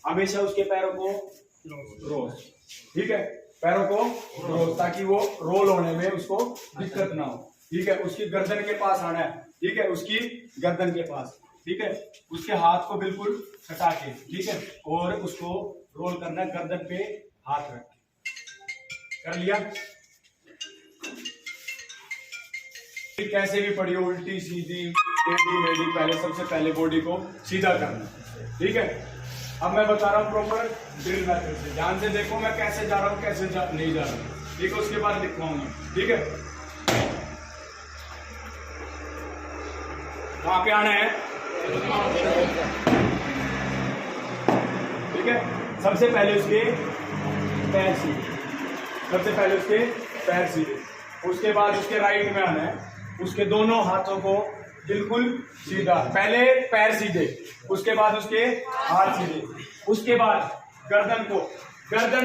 हमेशा उसके पैरों को रोज, ठीक है, पैरों को रोज, ताकि वो रोल होने में उसको दिक्कत ना हो, ठीक है। उसकी गर्दन के पास आना है, ठीक है, उसकी गर्दन के पास, ठीक है। उसके हाथ को बिल्कुल सटा के, ठीक है, और उसको रोल करना है, गर्दन पे हाथ रख के। कर लिया? कैसे भी पड़ी हो, उल्टी सीधी टेढ़ी मेढ़ी, पहले सबसे पहले बॉडी को सीधा करना, ठीक है। अब मैं बता रहा हूँ प्रॉपर ड्रिल मेथड से, ध्यान से देखो मैं कैसे जा रहा हूँ, कैसे नहीं जा रहा हूँ, ठीक है। उसके बाद लिखवाऊंगा, ठीक है। वहां पे आना है, ठीक है। सबसे पहले उसके पैर सीधे, सबसे पहले उसके पैर सीधे, उसके बाद उसके राइट में आना है, उसके दोनों हाथों को बिल्कुल सीधा, पहले पैर सीधे, उसके बाद उसके हाथ सीधे, उसके बाद गर्दन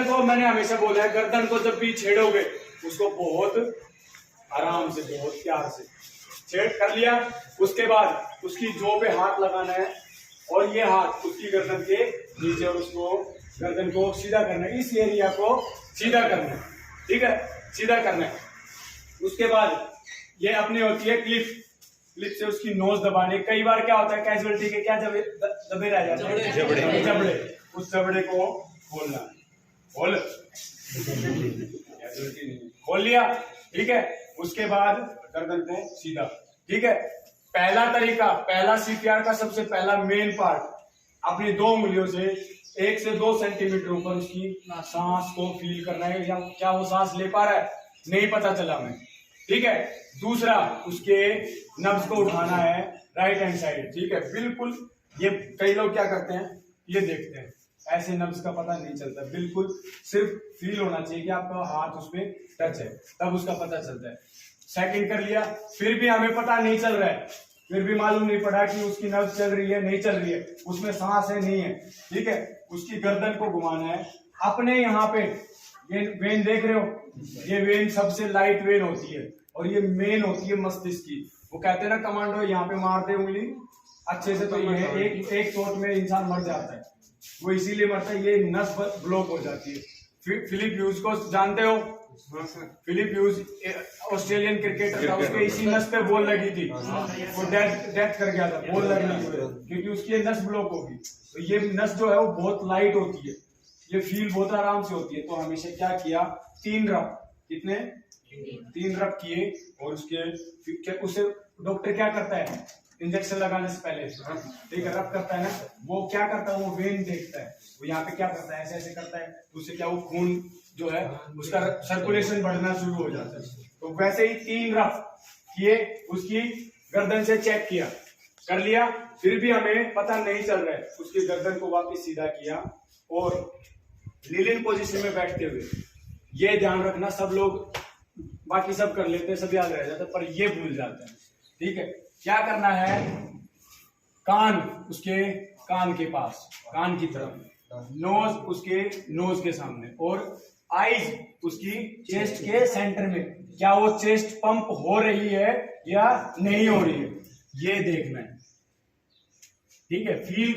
को मैंने हमेशा बोला है, गर्दन को जब भी छेड़ोगे उसको बहुत आराम से, बहुत प्यार से छेड़। कर लिया? उसके बाद उसकी जो पे हाथ लगाना है और ये हाथ उसकी गर्दन के नीचे, और उसको गर्दन को सीधा करना है, इस एरिया को सीधा करना है, ठीक है, सीधा करना है। उसके बाद ये अपनी होती है क्लिप से उसकी नोज दबाने। कई बार क्या होता है, कैजुअलिटी के क्या दबे रह जाते हैं, जबड़े, उस जबड़े को खोलना, खोल लिया, ठीक है। उसके बाद गर्दन को सीधा, ठीक है। पहला तरीका, पहला सीपीआर का सबसे पहला मेन पार्ट, अपनी 2 उंगलियों से 1 से 2 सेंटीमीटर ऊपर उसकी सांस को फील करना है, या क्या वो सांस ले पा रहा है, नहीं पता चला हमें, ठीक है। दूसरा, उसके नब्ज को उठाना है राइट हैंड साइड, ठीक है, बिल्कुल। ये कई लोग क्या करते हैं, ये देखते हैं, ऐसे नब्ज का पता नहीं चलता, बिल्कुल सिर्फ फील होना चाहिए कि आपका हाथ उस पर टच है, तब उसका पता चलता है। सेकंड कर लिया, फिर भी हमें पता नहीं चल रहा है, फिर भी मालूम नहीं पड़ा कि उसकी नब्ज चल रही है नहीं चल रही है, उसमें सांस है नहीं है, ठीक है। उसकी गर्दन को घुमाना है अपने यहाँ पे, ये वेन देख रहे हो, ये वेन सबसे लाइट वेन होती है, और ये मेन होती है मस्तिष्क की। वो कहते हैं ना कमांडो, यहाँ पे मार दे उंगली अच्छे से, तो ये एक चोट में इंसान मर जाता है। वो इसीलिए मरता है, ये नस ब्लॉक हो जाती है। फिलिप ह्यूज को जानते हो? फिलिप ह्यूज ऑस्ट्रेलियन क्रिकेटर था, उसके इसी नस पे बॉल लगी थी, वो डेथ कर गया था बॉल लगने की वजह, क्योंकि उसकी नस ब्लॉक होगी। तो ये नस जो है वो बहुत लाइट होती है, ये फील बहुत आराम से होती है। तो हमेशा क्या किया, 3 रफ, कितने 3 रफ किए, और उसे डॉक्टर क्या करता है, इंजेक्शन लगाने से पहले, ठीक है, रफ करता है ना, वो क्या करता है, वो वेन देखता है, वो यहाँ पे क्या करता है, ऐसे ऐसे करता है, उससे क्या, वो खून जो है उसका सर्कुलेशन बढ़ना शुरू हो जाता है। तो वैसे ही 3 रफ किए, उसकी गर्दन से चेक किया, कर लिया, फिर भी हमें पता नहीं चल रहा है, उसकी गर्दन को वापस सीधा किया, और लीलिन पोजीशन में बैठते हुए, ये ध्यान रखना, सब लोग बाकी सब कर लेते हैं, सब याद रह जाता है, पर ये भूल जाते हैं, ठीक है। क्या करना है, कान उसके कान के पास, कान की तरफ, नोज उसके नोज के सामने, और आईज उसकी चेस्ट के सेंटर में। क्या वो चेस्ट पंप हो रही है या नहीं हो रही है, ये देखना है, ठीक है। फील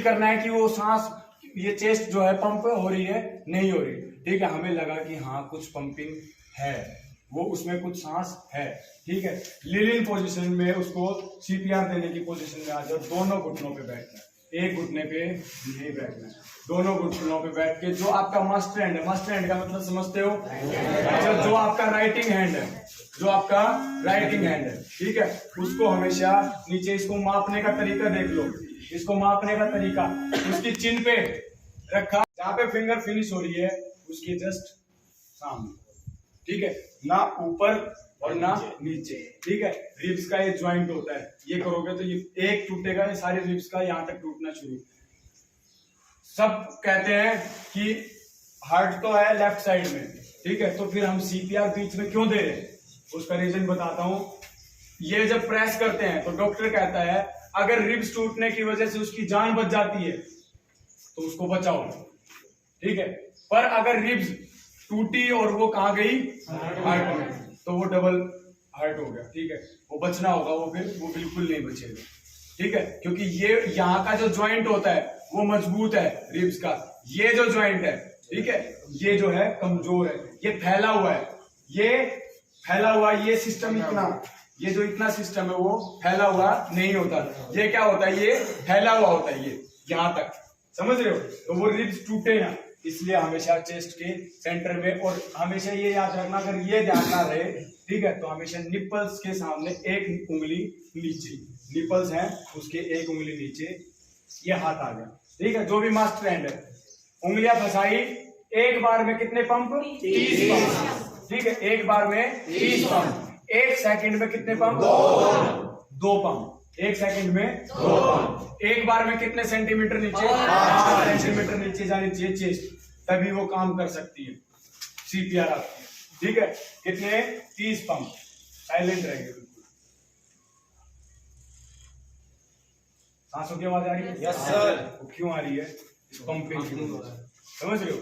करना है कि वो सांस, ये चेस्ट जो है पंप हो रही है नहीं हो रही, ठीक है। हमें लगा कि हाँ कुछ पंपिंग है, वो उसमें कुछ सांस है, ठीक है। लीलिन पोजीशन में उसको सीपीआर देने की पोजीशन में आ जाओ, दोनों घुटनों पे बैठना है, एक घुटने पे नहीं बैठना है, दोनों घुटनों पे बैठ के, जो आपका मस्ट हैंड है, मस्ट हैंड का मतलब समझते हो, जो आपका राइटिंग हैंड है, जो आपका राइटिंग हैंड है, ठीक है, उसको हमेशा नीचे, इसको मापने का तरीका देख लो, इसको मापने का तरीका, उसकी चिन पे रखा, जहां पे फिंगर फिनिश हो रही है उसके जस्ट सामने, ठीक है, ना ऊपर और ना नीचे, ठीक है। रिब्स का ये ज्वाइंट होता है, ये करोगे तो ये एक टूटेगा, ये सारे रिब्स का यहाँ तक टूटना शुरू। सब कहते हैं कि हार्ट तो है लेफ्ट साइड में, ठीक है, तो फिर हम सीपीआर बीच में क्यों दे रहे हैं, उसका रीजन बताता हूं। ये जब प्रेस करते हैं तो डॉक्टर कहता है अगर रिब्स टूटने की वजह से उसकी जान बच जाती है तो उसको बचाओ, ठीक है। पर अगर रिब्स टूटी और वो कहाँ गई, हार्ट में, तो वो डबल हार्ट हो गया, ठीक है, वो बचना होगा, वो फिर वो बिल्कुल नहीं बचेगा, ठीक है, क्योंकि ये यहाँ का जो ज्वाइंट होता है वो मजबूत है रिब्स का। ये जो ज्वाइंट है, ठीक है, ये जो है कमजोर है, ये फैला हुआ है, ये फैला हुआ, ये सिस्टम इतना, ये जो इतना सिस्टम है वो फैला हुआ नहीं होता, ये क्या होता है, ये फैला हुआ होता है, ये यहां तक, समझ रहे हो? तो वो रिब्स टूटे ना, इसलिए हमेशा चेस्ट के सेंटर में, और हमेशा ये याद रखना, अगर ये ध्यान ना रहे, ठीक है, तो हमेशा निपल्स के सामने एक उंगली नीचे, निपल्स हैं उसके एक उंगली नीचे, ये हाथ आ गया, ठीक है, जो भी मास्टर हैंड है, उंगलियां फंसाई, एक बार में कितने पंप? 30 पंप, ठीक है, एक बार में 30 पंप, एक सेकंड में कितने पंप? 2 पंप, एक सेकंड में 2 पंप, एक बार में कितने सेंटीमीटर नीचे? 5 सेंटीमीटर नीचे जानी चाहिए चेस्ट, तभी वो काम कर सकती है सीपीआर आपकी, ठीक है, कितने? 30 पंप, साइलेंट रहेंगे बिल्कुल। सांसों की आवाज आ रही है? Yes sir. वो क्यों आ रही है? इस पंपिंग की वजह से, समझ रहे हो?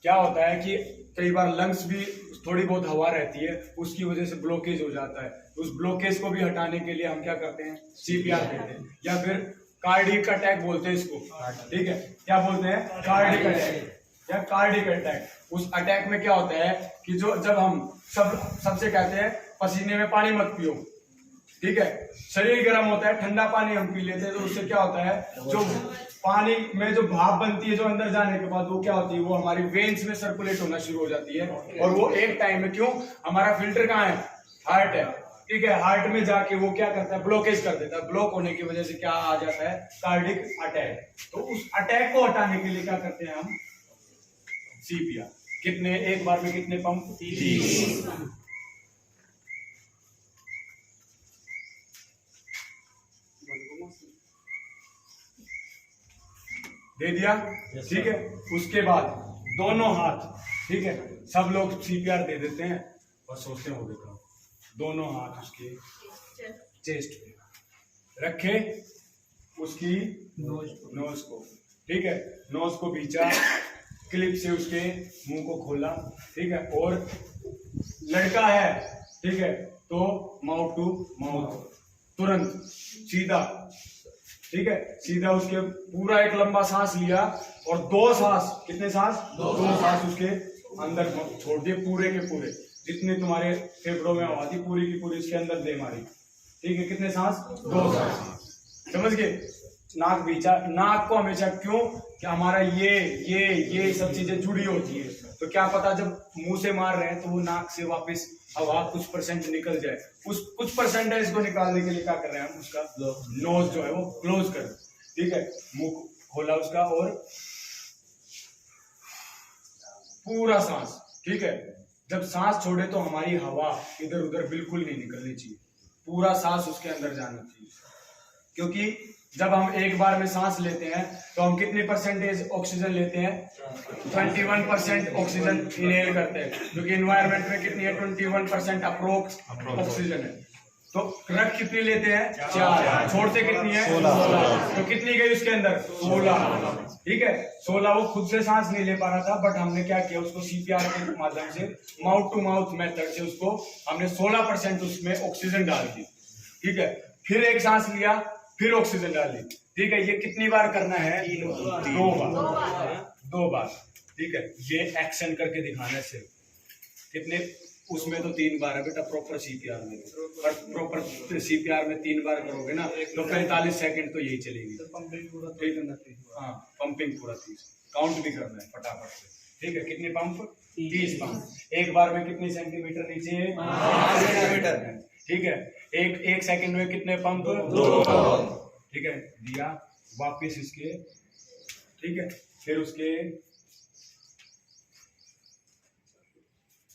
क्या होता है कि कई बार लंग्स भी थोड़ी बहुत हवा रहती है, उसकी वजह से ब्लॉकेज हो जाता है, तो उस ब्लॉकेज को भी हटाने के लिए हम क्या करते हैं? सीपीआर करते हैं, या फिर कार्डियक अटैक बोलते हैं इसको, ठीक है, क्या बोलते हैं? कार्डियक अटैक या कार्डियक अटैक। उस अटैक में क्या होता है कि जो जब हम सबसे कहते हैं पसीने में पानी मत पियो, ठीक है, शरीर गर्म होता है, ठंडा पानी हम पी लेते हैं, तो उससे क्या होता है, जो पानी में जो भाप बनती है, जो अंदर जाने के बाद वो क्या होती है, वो हमारी वेन्स में सर्कुलेट होना शुरू हो जाती है, और वो एक टाइम में, क्यों, हमारा फिल्टर कहाँ है? हार्ट है, ठीक है, हार्ट में जाके वो क्या करता है? ब्लॉकेज कर देता है, ब्लॉक होने की वजह से क्या आ जाता है? Cardiac attack. तो उस अटैक को हटाने के लिए क्या करते हैं हम? सीपीआर। कितने? एक बार में कितने पंप? 30। दे दिया, ठीक है, उसके बाद दोनों हाथ, ठीक है, सब लोग सीपीआर दे देते हैं और सोचते हो गए, दोनों हाथ उसके चेस्ट पे रखे, उसकी नोज को, ठीक है, नोज को बीचा, क्लिप से उसके मुंह को खोला, ठीक है, और लड़का है, ठीक है, तो माउथ टू माउथ, तुरंत सीधा, ठीक है, सीधा उसके पूरा एक लंबा सांस लिया, और 2 सांस, कितने सांस? 2 सांस उसके अंदर छोड़ दिए, पूरे के पूरे, जितने तुम्हारे फेफड़ों में हवा थी पूरी की पूरी उसके अंदर दे मारी, ठीक है, कितने सांस? 2 सांस, समझ गए? नाक बीचा, नाक को हमेशा, क्यों कि हमारा ये सब चीजें जुड़ी होती है, तो क्या पता जब मुंह से मार रहे हैं तो वो नाक से वापस हवा कुछ परसेंट निकल जाए, उस कुछ परसेंटेज को निकालने के लिए क्या कर रहे हैं हम? उसका नोज जो है वो क्लोज कर, ठीक है, मुंह खोला उसका, और पूरा सांस, ठीक है, जब सांस छोड़े तो हमारी हवा इधर उधर बिल्कुल नहीं निकलनी चाहिए, पूरा सांस उसके अंदर जाना चाहिए, क्योंकि जब हम एक बार में सांस लेते हैं तो हम कितनी परसेंटेज ऑक्सीजन लेते हैं? 21% ऑक्सीजन इनहेल करते हैं, क्योंकि एनवायरनमेंट में कितनी है? 21% अप्रोक्स ऑक्सीजन है, तो रख कितनी लेते हैं? 4, छोड़ते कितनी है? 16, तो कितनी गई उसके अंदर? 16, ठीक है, 16, वो खुद से सांस नहीं ले पा रहा था, बट हमने क्या किया, उसको सीपीआर के माध्यम से, माउथ टू माउथ मेथड से उसको हमने 16% उसमें ऑक्सीजन डाल दी, ठीक है, फिर एक सांस लिया, फिर ऑक्सीजन डाल दी, ठीक है, ये कितनी बार करना है? 2 बार, ठीक है, ये एक्शन करके दिखाना है सिर्फ, कितने? उसमें तो 3 बार है बेटा प्रॉपर सीपीआर में, पर प्रॉपर सीपीआर में 3 बार करोगे ना तो 45 सेकंड तो यही चलेगी, ठीक है ना? हाँ, पंपिंग पूरा 30, काउंट भी करना है फटाफट से, ठीक है, कितने पंप? 30 पंप, एक बार में कितनी सेंटीमीटर नीचे? 5 सेंटीमीटर, ठीक है, एक सेकंड में कितने पंप? 2, ठीक है, दिया, वापिस इसके, ठीक है, फिर उसके,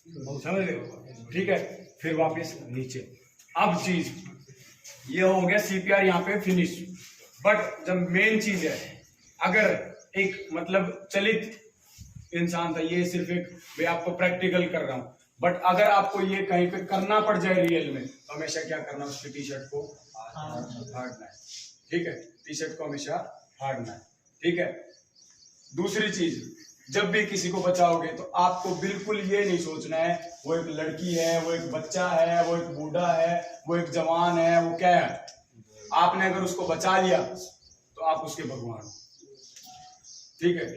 समझ रहे हो, ठीक है, फिर वापिस नीचे। अब चीज ये हो गया सीपीआर यहाँ पे फिनिश, बट जब मेन चीज है, अगर एक मतलब चलित इंसान था, ये सिर्फ एक मैं आपको प्रैक्टिकल कर रहा हूँ, बट अगर आपको ये कहीं पे करना पड़ जाए रियल में, तो हमेशा क्या करना, उसकी टी शर्ट को फाड़ना है, ठीक है, टी शर्ट को हमेशा फाड़ना है, ठीक है। दूसरी चीज, जब भी किसी को बचाओगे तो आपको बिल्कुल ये नहीं सोचना है वो एक लड़की है, वो एक बच्चा है, वो एक बूढ़ा है, वो एक जवान है, वो क्या है। आपने अगर उसको बचा लिया तो आप उसके भगवान, ठीक है।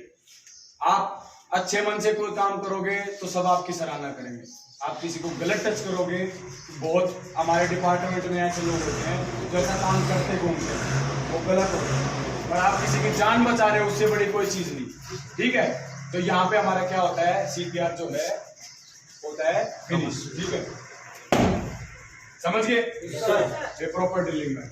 आप अच्छे मन से कोई काम करोगे तो सब आपकी सराहना करेंगे। आप किसी को गलत टच करोगे, बहुत हमारे डिपार्टमेंट में ऐसे लोग होते हैं जो ऐसा काम करते घूमते हैं, वो गलत होता है। और आप किसी की जान बचा रहे हो, उससे बड़ी कोई चीज नहीं, ठीक है। तो यहाँ पे हमारा क्या होता है, CPR जो है होता है फिनिश, ठीक है। समझ गए? ये प्रॉपर ड्रिलिंग में